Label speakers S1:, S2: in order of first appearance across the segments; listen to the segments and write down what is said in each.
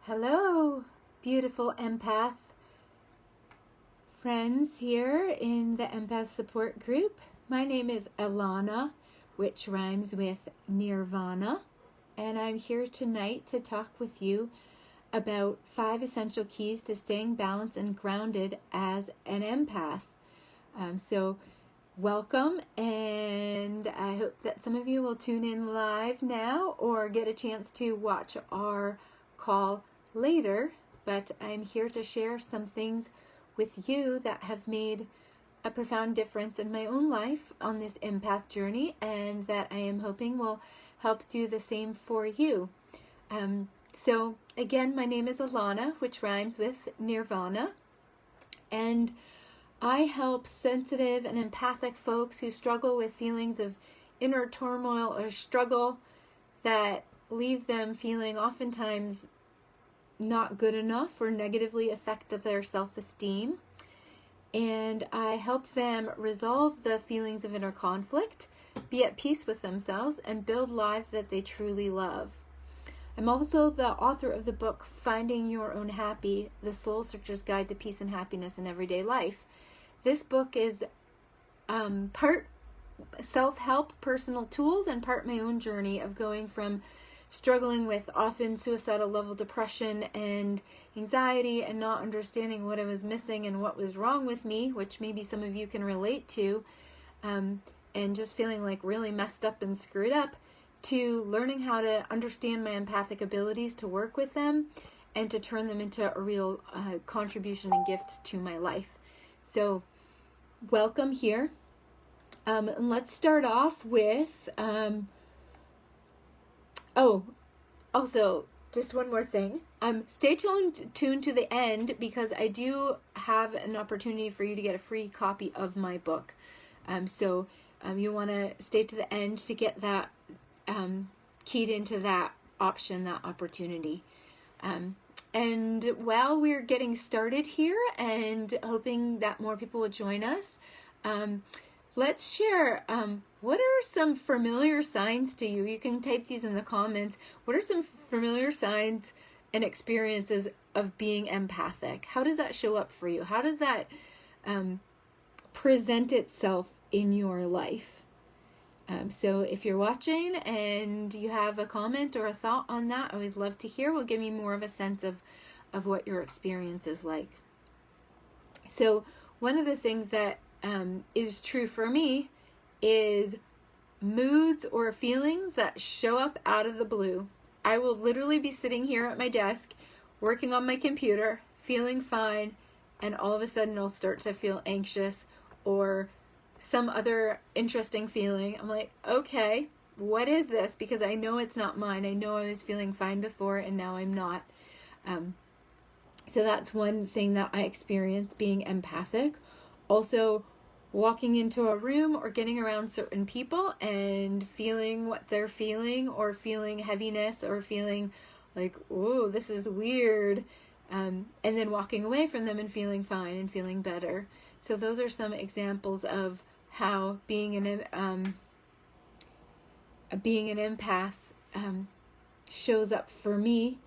S1: Hello, beautiful empath friends here in the empath support group. My name is Alana, which rhymes with Nirvana, and I'm here tonight to talk with you about 5 essential keys to staying balanced and grounded as an empath. So welcome, and I hope that some of you will tune in live now or get a chance to watch our call later, but I'm here to share some things with you that have made a profound difference in my own life on this empath journey, and that I am hoping will help do the same for you. So again, my name is Alana, which rhymes with Nirvana, and I help sensitive and empathic folks who struggle with feelings of inner turmoil or struggle that leave them feeling oftentimes not good enough or negatively affect their self-esteem. And I help them resolve the feelings of inner conflict, be at peace with themselves, and build lives that they truly love. I'm also the author of the book, Finding Your Own Happy, The Soul Searcher's Guide to Peace and Happiness in Everyday Life. This book is part self-help personal tools and part my own journey of going from struggling with often suicidal level depression and anxiety and not understanding what I was missing and what was wrong with me, which maybe some of you can relate to, and just feeling like really messed up and screwed up, to learning how to understand my empathic abilities, to work with them, and to turn them into a real contribution and gift to my life. So welcome here. And let's start off with also, just one more thing. Stay tuned to the end, because I do have an opportunity for you to get a free copy of my book. So you want to stay to the end to get that keyed into that option, that opportunity. And while we're getting started here and hoping that more people will join us, let's share what are some familiar signs to you? You can type these in the comments. What are some familiar signs and experiences of being empathic? How does that show up for you? How does that present itself in your life? So if you're watching and you have a comment or a thought on that, I would love to hear. Will give me more of a sense of what your experience is like. So one of the things that is true for me is moods or feelings that show up out of the blue. I will literally be sitting here at my desk working on my computer, feeling fine, and all of a sudden I'll start to feel anxious or some other interesting feeling. I'm like, okay, what is this? Because I know it's not mine. I know I was feeling fine before and now I'm not. So that's one thing that I experience being empathic. Also, walking into a room or getting around certain people and feeling what they're feeling, or feeling heaviness, or feeling like, oh, this is weird, and then walking away from them and feeling fine and feeling better. So those are some examples of how being an empath shows up for me.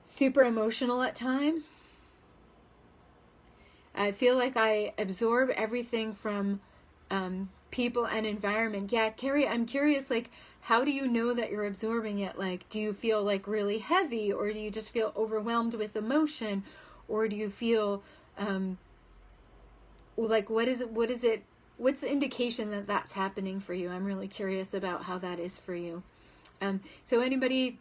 S1: Super emotional at times. I feel like I absorb everything from people and environment. Yeah, Carrie, I'm curious, like, how do you know that you're absorbing it? Like, do you feel like really heavy, or do you just feel overwhelmed with emotion, or do you feel like what's the indication that that's happening for you? I'm really curious about how that is for you. So anybody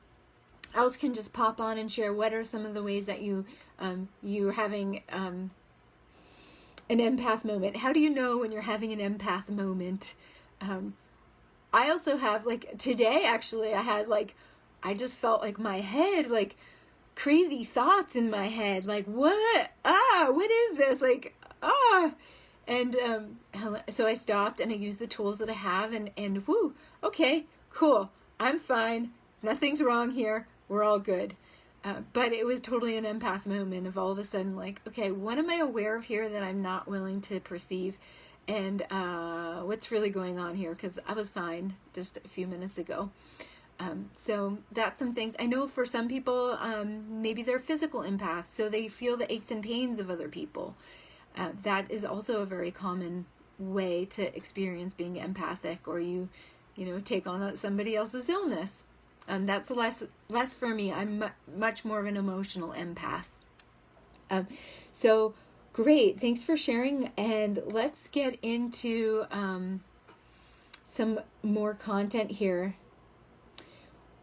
S1: else can just pop on and share what are some of the ways that you're having an empath moment. How do you know when you're having an empath moment? I also have, like, today actually I just felt like my head, like crazy thoughts in my head, like what is this, like and so I stopped and I used the tools that I have, and whoo, okay, cool, I'm fine, nothing's wrong here, we're all good. But it was totally an empath moment of all of a sudden, like, okay, what am I aware of here that I'm not willing to perceive? And what's really going on here? Because I was fine just a few minutes ago. So that's some things. I know for some people, maybe they're physical empaths, so they feel the aches and pains of other people. That is also a very common way to experience being empathic, or you take on somebody else's illness. That's less for me. I'm much more of an emotional empath. So great. Thanks for sharing. And let's get into some more content here.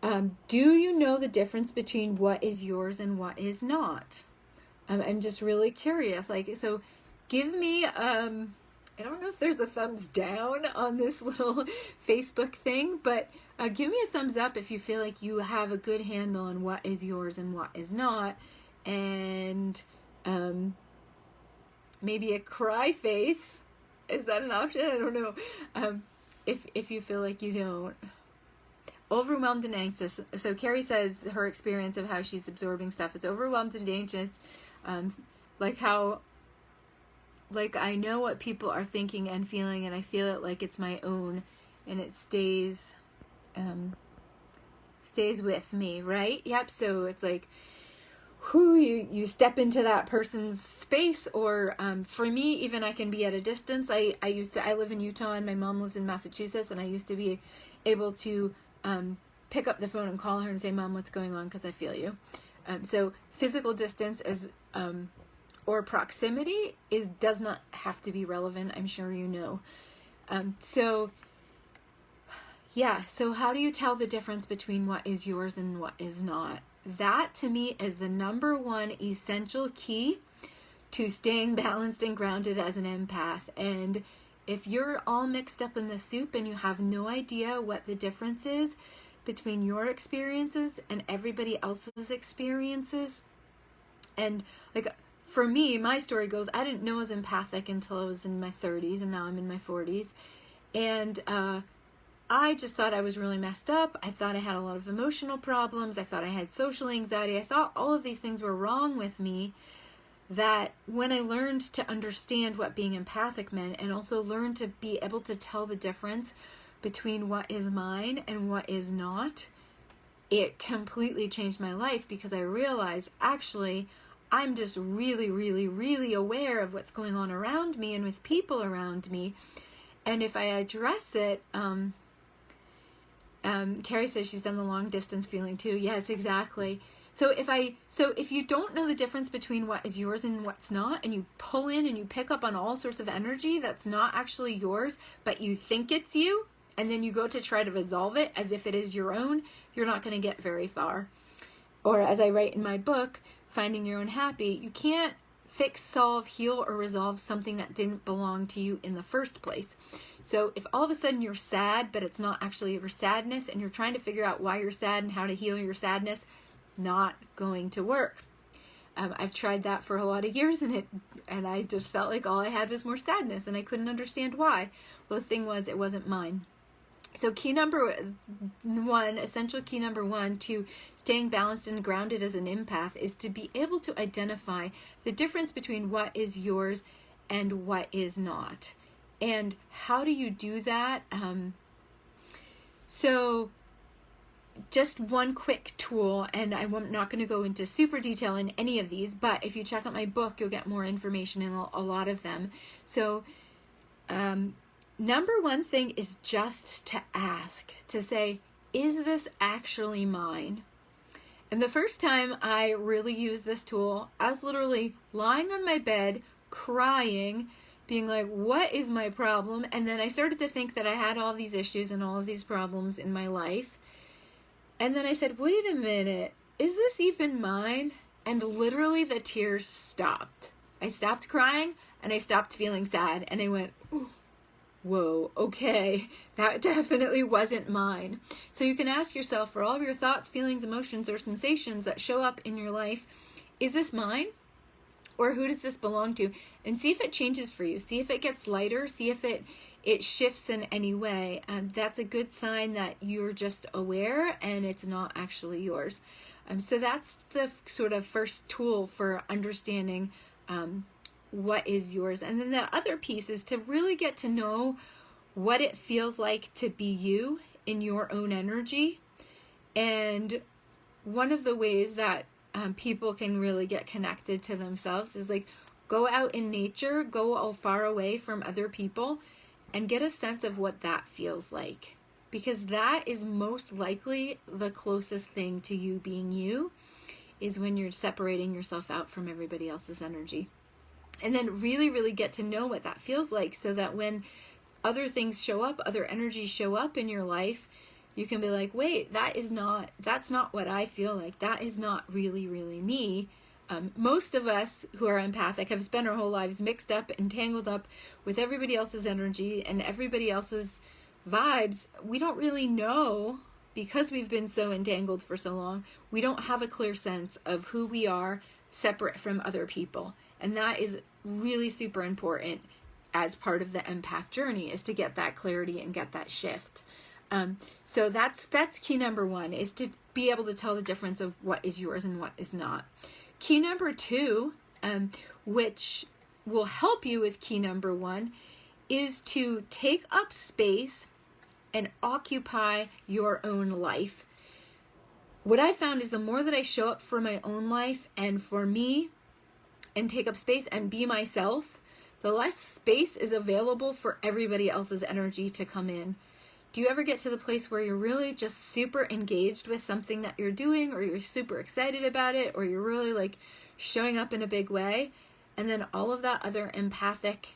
S1: Do you know the difference between what is yours and what is not? I'm just really curious. So give me, I don't know if there's a thumbs down on this little Facebook thing, but give me a thumbs up if you feel like you have a good handle on what is yours and what is not. And maybe a cry face. Is that an option? I don't know. If you feel like you don't. Overwhelmed and anxious. So Carrie says her experience of how she's absorbing stuff is overwhelmed and anxious. Like I know what people are thinking and feeling, and I feel it like it's my own, and it stays with me, right? Yep. So it's like, you step into that person's space, or for me, even I can be at a distance. I live in Utah and my mom lives in Massachusetts, and I used to be able to pick up the phone and call her and say, Mom, what's going on? Because I feel you. So physical distance or proximity does not have to be relevant. I'm sure you know. So how do you tell the difference between what is yours and what is not? That to me is the number one essential key to staying balanced and grounded as an empath. And if you're all mixed up in the soup and you have no idea what the difference is between your experiences and everybody else's experiences, and like for me, my story goes, I didn't know I was empathic until I was in my 30s, and now I'm in my 40s. And I just thought I was really messed up. I thought I had a lot of emotional problems. I thought I had social anxiety. I thought all of these things were wrong with me. That when I learned to understand what being empathic meant, and also learned to be able to tell the difference between what is mine and what is not, it completely changed my life, because I realized actually I'm just really, really, really aware of what's going on around me and with people around me. And if I address it, Carrie says she's done the long distance feeling too. Yes, exactly. So if you don't know the difference between what is yours and what's not, and you pull in and you pick up on all sorts of energy that's not actually yours, but you think it's you, and then you go to try to resolve it as if it is your own, you're not going to get very far. Or as I write in my book, Finding Your Own Happy, you can't fix, solve, heal, or resolve something that didn't belong to you in the first place. So if all of a sudden you're sad, but it's not actually your sadness, and you're trying to figure out why you're sad and how to heal your sadness, not going to work. I've tried that for a lot of years, and I just felt like all I had was more sadness, and I couldn't understand why. Well, the thing was, it wasn't mine. So essential key number one to staying balanced and grounded as an empath is to be able to identify the difference between what is yours and what is not. And how do you do that? So just one quick tool, and I'm not going to go into super detail in any of these, but if you check out my book, you'll get more information in a lot of them. So number one thing is just to ask, to say, is this actually mine? And the first time I really used this tool, I was literally lying on my bed, crying, being like, what is my problem? And then I started to think that I had all these issues and all of these problems in my life. And then I said, wait a minute, is this even mine? And literally the tears stopped. I stopped crying and I stopped feeling sad. And I went, whoa, okay, that definitely wasn't mine. So you can ask yourself, for all of your thoughts, feelings, emotions, or sensations that show up in your life, is this mine? Or who does this belong to? And see if it changes for you. See if it gets lighter. See if it shifts in any way. That's a good sign that you're just aware and it's not actually yours. So that's the sort of first tool for understanding what is yours. And then the other piece is to really get to know what it feels like to be you in your own energy. And one of the ways that people can really get connected to themselves is like go out in nature, go far away from other people, and get a sense of what that feels like. Because that is most likely the closest thing to you being you, is when you're separating yourself out from everybody else's energy. And then really, really get to know what that feels like, so that when other things show up, other energies show up in your life, you can be like, wait, that's not what I feel like. That is not really, really me. Most of us who are empathic have spent our whole lives mixed up and tangled up with everybody else's energy and everybody else's vibes. We don't really know, because we've been so entangled for so long, we don't have a clear sense of who we are separate from other people. And that is really super important as part of the empath journey, is to get that clarity and get that shift. So that's key number one, is to be able to tell the difference of what is yours and what is not. Key number two, which will help you with key number one, is to take up space and occupy your own life. What I found is the more that I show up for my own life and for me and take up space and be myself, the less space is available for everybody else's energy to come in. Do you ever get to the place where you're really just super engaged with something that you're doing, or you're super excited about it, or you're really like showing up in a big way, and then all of that other empathic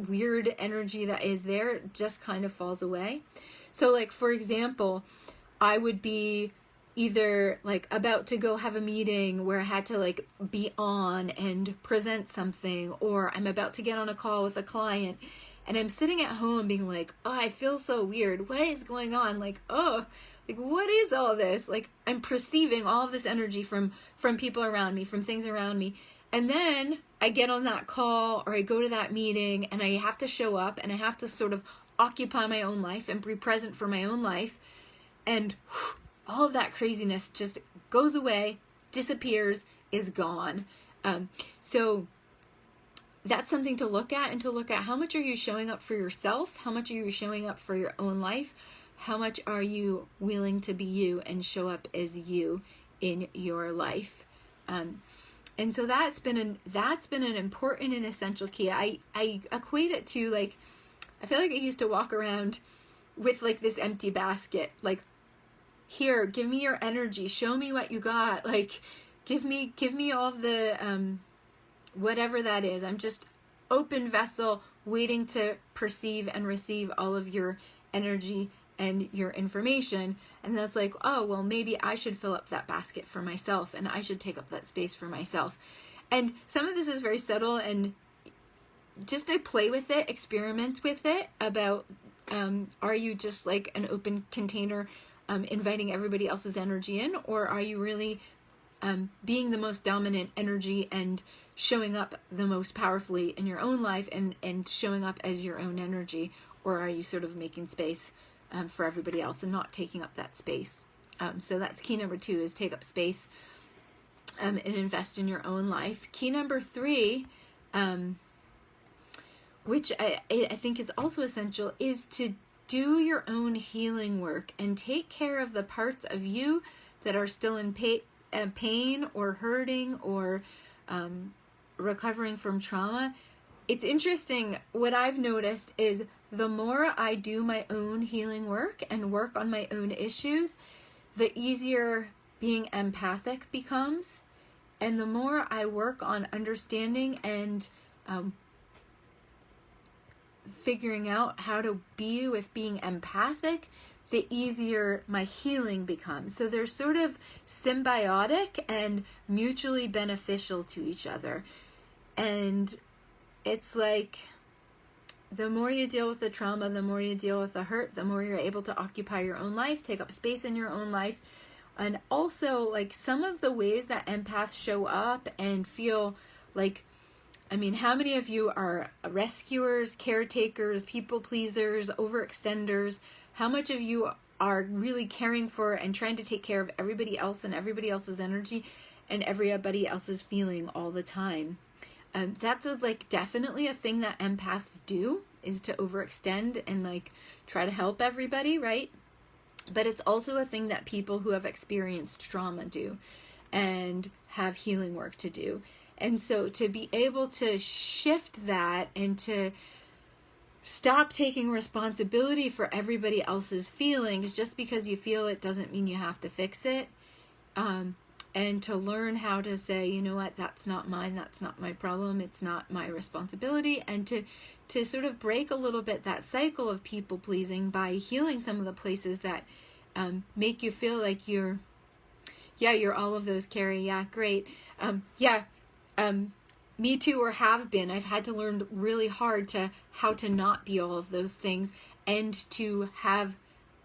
S1: weird energy that is there just kind of falls away? So like, for example, I would be either like about to go have a meeting where I had to like be on and present something, or I'm about to get on a call with a client, and I'm sitting at home being like, oh, I feel so weird. What is going on? Like, oh, like what is all this? Like, I'm perceiving all of this energy from people around me, from things around me. And then I get on that call or I go to that meeting and I have to show up and I have to sort of occupy my own life and be present for my own life. And all of that craziness just goes away, disappears, is gone. So that's something to look at, and to look at how much are you showing up for yourself? How much are you showing up for your own life? How much are you willing to be you and show up as you in your life? And so that's been an important and essential key. I equate it to like, I feel like I used to walk around with like this empty basket, like, here, give me your energy, show me what you got, like give me all the whatever that is. I'm just open vessel waiting to perceive and receive all of your energy and your information. And that's like, oh, well, maybe I should fill up that basket for myself, and I should take up that space for myself. And some of this is very subtle, and just to play with it, experiment with it about, are you just like an open container inviting everybody else's energy in, or are you really being the most dominant energy and showing up the most powerfully in your own life and showing up as your own energy? Or are you sort of making space for everybody else and not taking up that space? So that's key number two, is take up space and invest in your own life. Key number three, which I think is also essential, is to do your own healing work and take care of the parts of you that are still in pain or hurting or recovering from trauma. It's interesting, what I've noticed is the more I do my own healing work and work on my own issues, the easier being empathic becomes. And the more I work on understanding and figuring out how to be with being empathic, the easier my healing becomes. So they're sort of symbiotic and mutually beneficial to each other. And it's like, the more you deal with the trauma, the more you deal with the hurt, the more you're able to occupy your own life, take up space in your own life. And also, like, some of the ways that empaths show up and feel like, I mean, how many of you are rescuers, caretakers, people pleasers, overextenders? How much of you are really caring for and trying to take care of everybody else and everybody else's energy and everybody else's feeling all the time? That's definitely a thing that empaths do, is to overextend and like try to help everybody, right? But it's also a thing that people who have experienced trauma do and have healing work to do. And so to be able to shift that and to stop taking responsibility for everybody else's feelings just because you feel it doesn't mean you have to fix it. And to learn how to say, you know what, that's not mine, that's not my problem, it's not my responsibility. And to sort of break a little bit that cycle of people pleasing by healing some of the places that make you feel like you're all of those, Carrie. Yeah, great. Me too, or have been. I've had to learn really hard how to not be all of those things, and to have,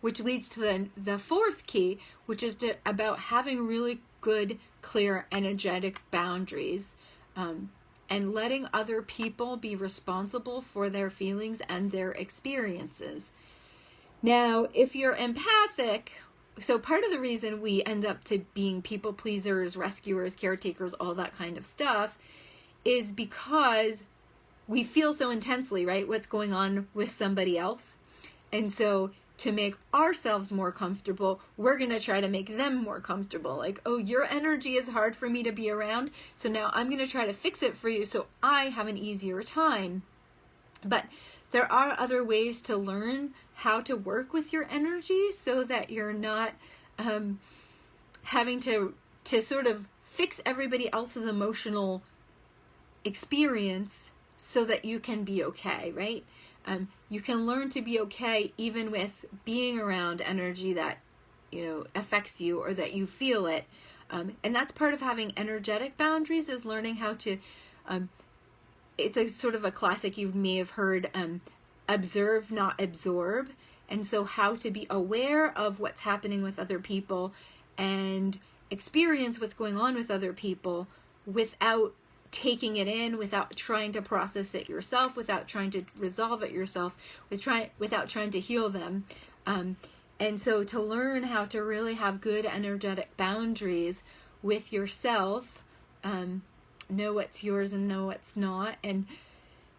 S1: which leads to the fourth key, which is about having really good, clear, energetic boundaries, and letting other people be responsible for their feelings and their experiences. Now, if you're empathic, so part of the reason we end up to being people pleasers, rescuers, caretakers, all that kind of stuff, is because we feel so intensely, right, what's going on with somebody else. And so to make ourselves more comfortable, we're going to try to make them more comfortable. Like, oh, your energy is hard for me to be around, so now I'm going to try to fix it for you so I have an easier time. But there are other ways to learn how to work with your energy so that you're not having to sort of fix everybody else's emotional experience so that you can be okay, right? You can learn to be okay even with being around energy that, affects you or that you feel it. And that's part of having energetic boundaries, is learning how to, it's a sort of a classic you may have heard, observe, not absorb. And so how to be aware of what's happening with other people and experience what's going on with other people without taking it in, without trying to process it yourself, without trying to resolve it yourself, without trying to heal them. And so to learn how to really have good energetic boundaries with yourself, know what's yours and know what's not. And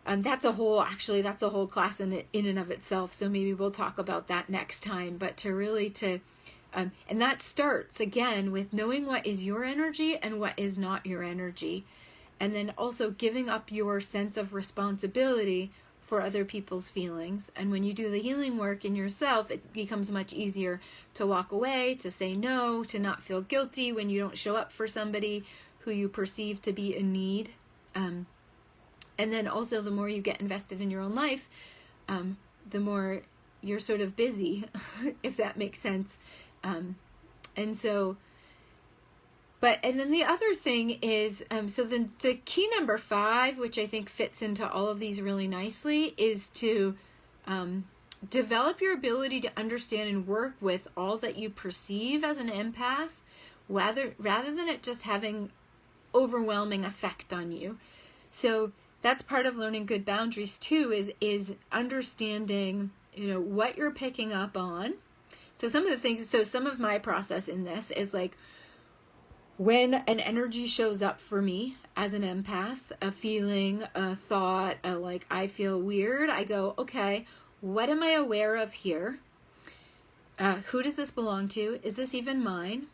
S1: that's a whole class in and of itself. So maybe we'll talk about that next time. But and that starts again with knowing what is your energy and what is not your energy. And then also giving up your sense of responsibility for other people's feelings. And when you do the healing work in yourself, it becomes much easier to walk away, to say no, to not feel guilty when you don't show up for somebody who you perceive to be in need. And then also the more you get invested in your own life, the more you're sort of busy, if that makes sense. And then the other thing is, so then the key number 5, which I think fits into all of these really nicely, is to develop your ability to understand and work with all that you perceive as an empath, rather than it just having overwhelming effect on you. So that's part of learning good boundaries too, is understanding, what you're picking up on. So some of my process in this is like, when an energy shows up for me as an empath, a feeling, a thought, like I feel weird, I go, okay, what am I aware of here? Who does this belong to? Is this even mine?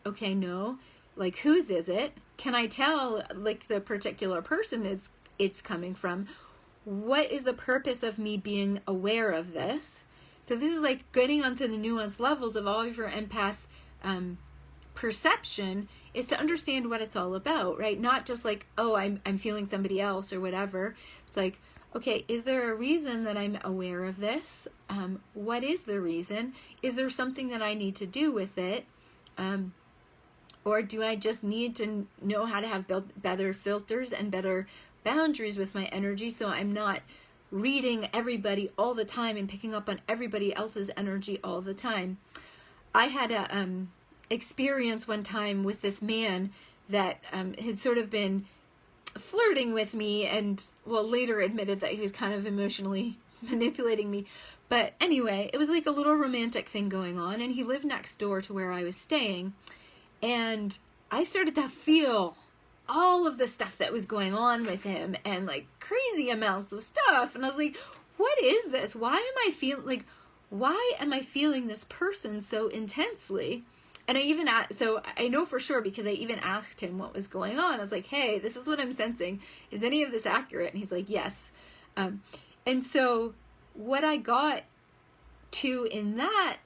S1: Okay, no. Like, whose is it? Can I tell, like, the particular person it's coming from? What is the purpose of me being aware of this? So this is like getting onto the nuanced levels of all of your empath perception, is to understand what it's all about, right? Not just like, oh, I'm feeling somebody else or whatever. It's like, okay, is there a reason that I'm aware of this? What is the reason? Is there something that I need to do with it? Or do I just need to know how to have better filters and better boundaries with my energy, so I'm not reading everybody all the time and picking up on everybody else's energy all the time? I had a experience one time with this man that had sort of been flirting with me, and later admitted that he was kind of emotionally manipulating me. But anyway, it was like a little romantic thing going on, and he lived next door to where I was staying. And I started to feel all of the stuff that was going on with him, and like crazy amounts of stuff. And I was like, what is this? Why am I feeling like, why am I feeling this person so intensely? And I even asked, so I know for sure because I even asked him what was going on. I was like, hey, this is what I'm sensing. Is any of this accurate? And he's like, yes. And so what I got to in that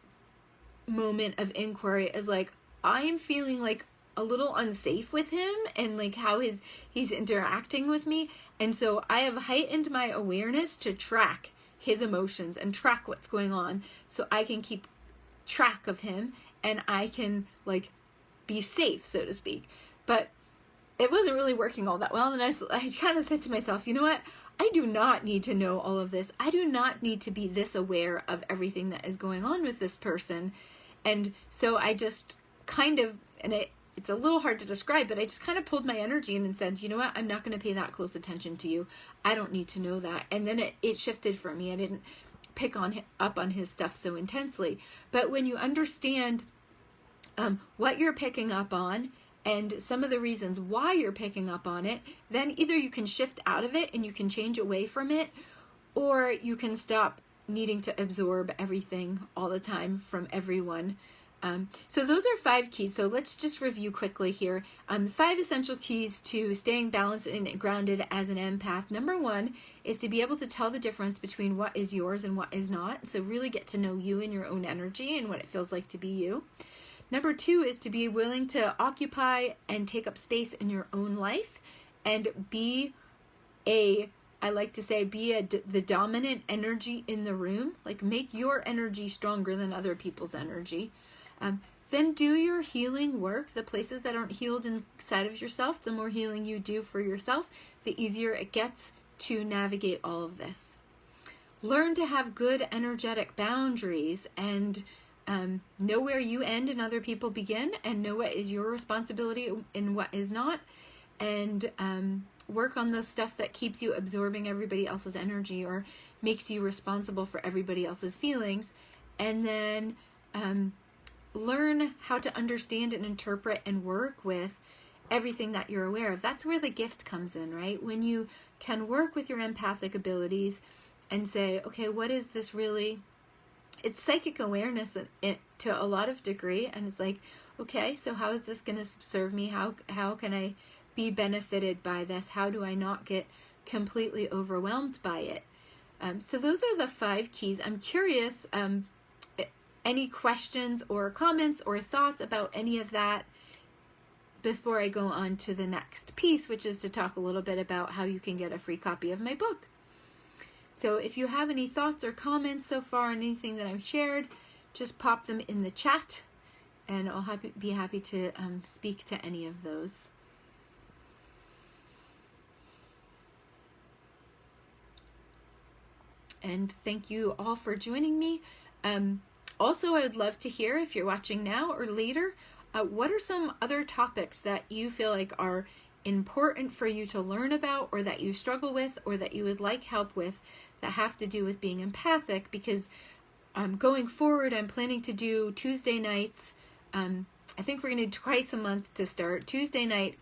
S1: moment of inquiry is like, I am feeling like a little unsafe with him and like how he's interacting with me. And so I have heightened my awareness to track his emotions and track what's going on so I can keep track of him and I can like be safe, so to speak. But it wasn't really working all that well. And I kind of said to myself, you know what? I do not need to know all of this. I do not need to be this aware of everything that is going on with this person. And so I just kind of, and it's a little hard to describe, but I just kind of pulled my energy in and said, you know what? I'm not going to pay that close attention to you. I don't need to know that. And then it shifted for me. I didn't pick up on his stuff so intensely. But when you understand what you're picking up on and some of the reasons why you're picking up on it, then either you can shift out of it and you can change away from it, or you can stop needing to absorb everything all the time from everyone. So those are 5 keys. So let's just review quickly here. 5 essential keys to staying balanced and grounded as an empath. Number 1 is to be able to tell the difference between what is yours and what is not. So really get to know you and your own energy and what it feels like to be you. Number 2 is to be willing to occupy and take up space in your own life and be the dominant energy in the room. Like make your energy stronger than other people's energy. Then do your healing work. The places that aren't healed inside of yourself, the more healing you do for yourself, the easier it gets to navigate all of this. Learn to have good energetic boundaries and know where you end and other people begin, and know what is your responsibility and what is not, and work on the stuff that keeps you absorbing everybody else's energy or makes you responsible for everybody else's feelings. And then learn how to understand and interpret and work with everything that you're aware of. That's where the gift comes in, right? When you can work with your empathic abilities and say, okay, what is this really? It's psychic awareness to a lot of degree. And it's like, okay, so how is this going to serve me? How can I be benefited by this? How do I not get completely overwhelmed by it? So those are the 5 keys. I'm curious, any questions or comments or thoughts about any of that before I go on to the next piece, which is to talk a little bit about how you can get a free copy of my book. So if you have any thoughts or comments so far on anything that I've shared, just pop them in the chat and I'll be happy to speak to any of those. And thank you all for joining me. Also, I would love to hear, if you're watching now or later, what are some other topics that you feel like are important for you to learn about, or that you struggle with, or that you would like help with, that have to do with being empathic? Because going forward, I'm planning to do Tuesday nights. I think we're going to do twice a month to start. Tuesday night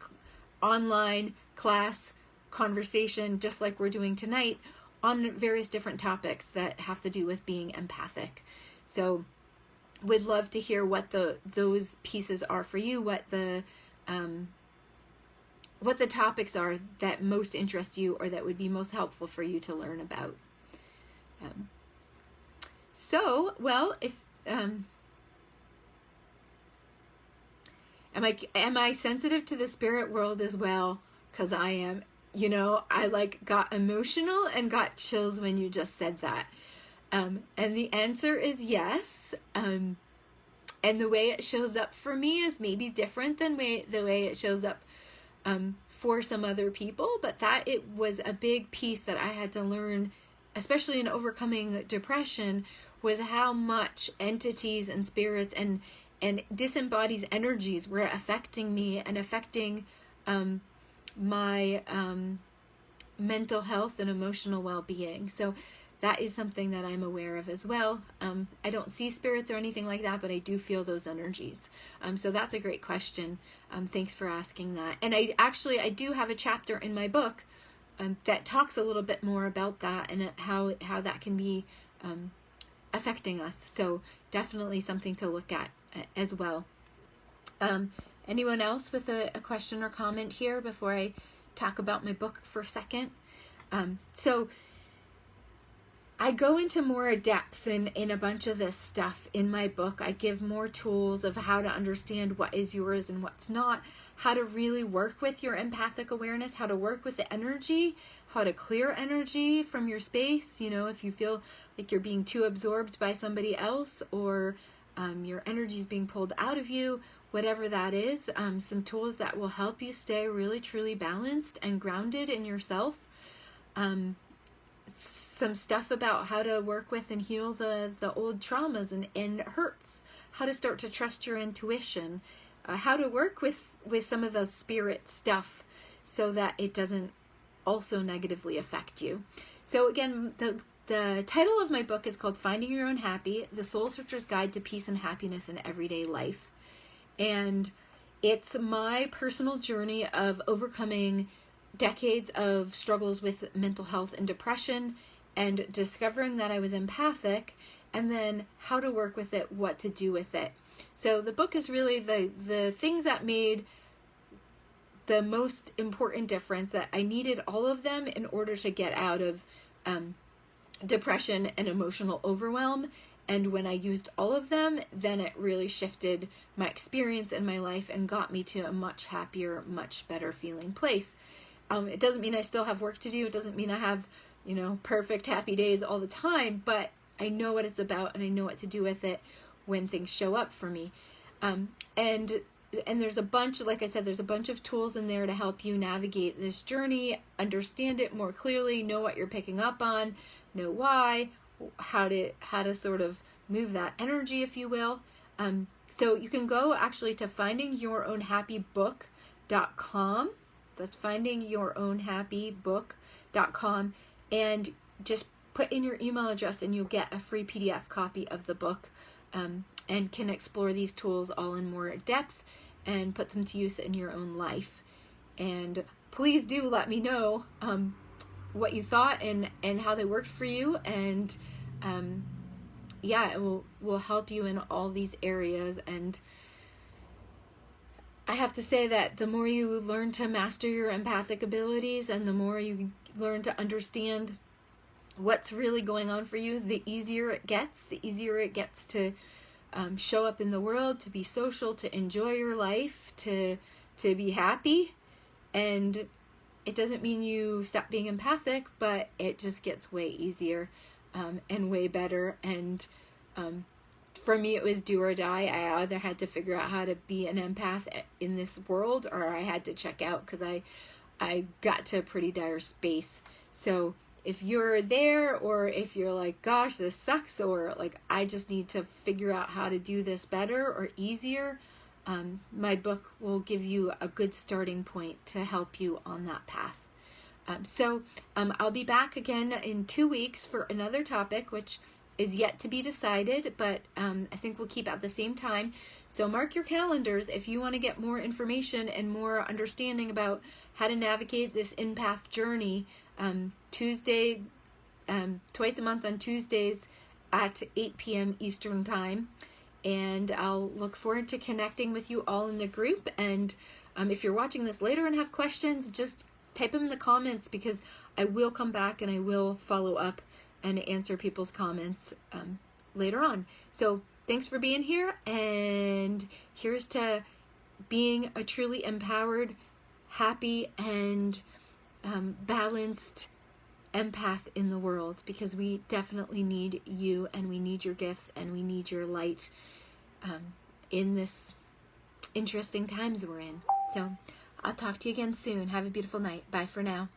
S1: online class conversation, just like we're doing tonight, on various different topics that have to do with being empathic. So would love to hear what those pieces are for you, what the topics are that most interest you or that would be most helpful for you to learn about. If am I sensitive to the spirit world as well? Because I am. You know, I got emotional and got chills when you just said that. And the answer is yes. And the way it shows up for me is maybe different than the way it shows up for some other people, but that it was a big piece that I had to learn, especially in overcoming depression, was how much entities and spirits and disembodied energies were affecting me and affecting my mental health and emotional well-being. So that is something that I'm aware of as well. I don't see spirits or anything like that, but I do feel those energies. So that's a great question. Thanks for asking that. And I do have a chapter in my book that talks a little bit more about that and how that can be affect affecting us. So definitely something to look at as well. Anyone else with a question or comment here before I talk about my book for a second? So I go into more depth in a bunch of this stuff in my book. I give more tools of how to understand what is yours and what's not, how to really work with your empathic awareness, how to work with the energy, how to clear energy from your space. You know, if you feel like you're being too absorbed by somebody else, or your energy is being pulled out of you, whatever that is, some tools that will help you stay really truly balanced and grounded in yourself. Some stuff about how to work with and heal the old traumas and hurts, how to start to trust your intuition, how to work with some of the spirit stuff so that it doesn't also negatively affect you. So again, the title of my book is called Finding Your Own Happy, The Soul Searcher's Guide to Peace and Happiness in Everyday Life. And it's my personal journey of overcoming decades of struggles with mental health and depression, and discovering that I was empathic, and then how to work with it, what to do with it. So the book is really the things that made the most important difference, that I needed all of them in order to get out of depression and emotional overwhelm. And when I used all of them, then it really shifted my experience in my life and got me to a much happier, much better feeling place. It doesn't mean I still have work to do. It doesn't mean I have, perfect happy days all the time, but I know what it's about and I know what to do with it when things show up for me. And there's a bunch, like I said, there's a bunch of tools in there to help you navigate this journey, understand it more clearly, know what you're picking up on, know why, how to sort of move that energy, if you will. So you can go actually to findingyourownhappybook.com. That's findingyourownhappybook.com, and just put in your email address and you'll get a free PDF copy of the book, and can explore these tools all in more depth and put them to use in your own life. And please do let me know what you thought and how they worked for you, and it will help you in all these areas. And I have to say that the more you learn to master your empathic abilities and the more you learn to understand what's really going on for you, the easier it gets to show up in the world, to be social, to enjoy your life, to be happy. And it doesn't mean you stop being empathic, but it just gets way easier and way better. And for me, it was do or die. I either had to figure out how to be an empath in this world, or I had to check out, because I got to a pretty dire space. So if you're there, or if you're like, gosh, this sucks, or like, I just need to figure out how to do this better or easier, my book will give you a good starting point to help you on that path. So I'll be back again in 2 weeks for another topic, which is yet to be decided, but I think we'll keep at the same time. So mark your calendars if you want to get more information and more understanding about how to navigate this empath journey. Tuesday, twice a month on Tuesdays at 8 p.m. Eastern Time. And I'll look forward to connecting with you all in the group. And if you're watching this later and have questions, just type them in the comments, because I will come back and I will follow up and answer people's comments later on. So thanks for being here, and here's to being a truly empowered, happy, and balanced empath in the world, because we definitely need you, and we need your gifts, and we need your light in this interesting times we're in. So I'll talk to you again soon. Have a beautiful night. Bye for now.